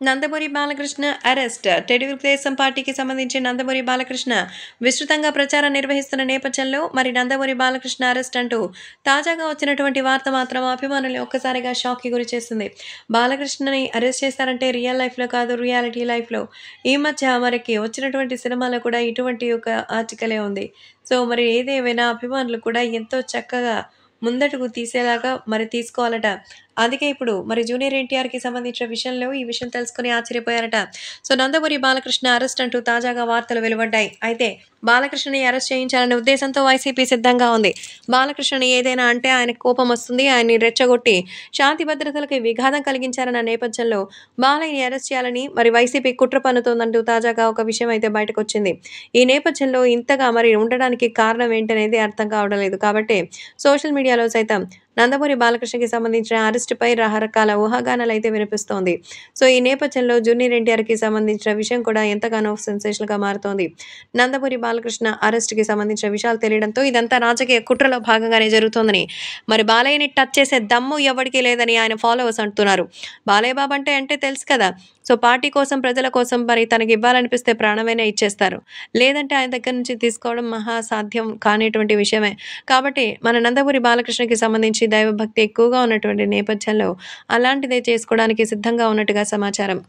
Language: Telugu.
నందమూరి బాలకృష్ణ అరెస్ట్. తెలుగుదేశం పార్టీకి సంబంధించి నందమూరి బాలకృష్ణ విస్తృతంగా ప్రచారం నిర్వహిస్తున్న నేపథ్యంలో మరి నందమూరి బాలకృష్ణ అరెస్ట్ అంటూ తాజాగా వచ్చినటువంటి వార్త మాత్రం అభిమానుల్ని ఒక్కసారిగా షాక్‌కి గురిచేసింది. బాలకృష్ణని అరెస్ట్ చేశారంటే రియల్ లైఫ్‌లో కాదు, రియాలిటీ లైఫ్‌లో. ఈ మధ్య మనకి వచ్చినటువంటి సినిమాలో కూడా ఇటువంటి ఒక ఆర్టికలే ఉంది. సో, మరి ఏదేమైనా అభిమానులు కూడా ఎంతో చక్కగా ముందడుగు తీసేలాగా మరి తీసుకోవాలట. అందుకే ఇప్పుడు మరి జూనియర్ ఎన్టీఆర్‌కి సంబంధించిన విషయంలో ఈ విషయం తెలుసుకొని ఆశ్చర్యపోయారట. సో, నందమూరి బాలకృష్ణ అరెస్ట్ అంటూ తాజాగా వార్తలు వెలువడ్డాయి. అయితే బాలకృష్ణని అరెస్ట్ చేయించాలనే ఉద్దేశంతో వైసీపీ సిద్ధంగా ఉంది. బాలకృష్ణని ఏదైనా అంటే ఆయనకు కోపం వస్తుంది. ఆయన్ని రెచ్చగొట్టి శాంతి భద్రతలకి విఘాతం కలిగించారన్న నేపథ్యంలో బాలయ్యని అరెస్ట్ చేయాలని మరి వైసీపీ కుట్ర పన్నుతోందంటూ తాజాగా ఒక విషయం అయితే బయటకొచ్చింది. ఈ నేపథ్యంలో ఇంతగా మరి ఉండడానికి కారణం ఏంటనేది అర్థం కావడం లేదు. కాబట్టి సోషల్ మీడియాలో సైతం నందమూరి బాలకృష్ణకి సంబంధించిన అరెస్ట్‌పై రకరకాల ఊహాగానాలైతే వినిపిస్తోంది. సో, ఈ నేపథ్యంలో జూనియర్ ఎన్టీఆర్‌కి సంబంధించిన విషయం కూడా ఎంతగానో సెన్సేషనల్‌గా మారుతోంది. నందమూరి బాలకృష్ణ అరెస్ట్‌కి సంబంధించిన విషయాలు తెలియడంతో ఇదంతా రాజకీయ కుట్రలో భాగంగానే జరుగుతోందని, మరి బాలయ్యని టచ్ చేసే దమ్ము ఎవ్వడికి లేదని ఆయన ఫాలోవర్స్ అంటున్నారు. బాలయ్య బాబు అంటే తెలుసు కదా! సో, పార్టీ కోసం, ప్రజల కోసం మరి తనకివ్వాలనిపిస్తే ప్రాణమైనా ఇచ్చేస్తారు. లేదంటే ఆయన దగ్గర నుంచి తీసుకోవడం మహా సాధ్యం కానిటువంటి విషయమే. కాబట్టి మన నందమూరి బాలకృష్ణకి సంబంధించి దైవభక్తి ఎక్కువగా ఉన్నటువంటి నేపథ్యంలో అలాంటిదే చేసుకోవడానికి సిద్ధంగా ఉన్నట్టుగా సమాచారం.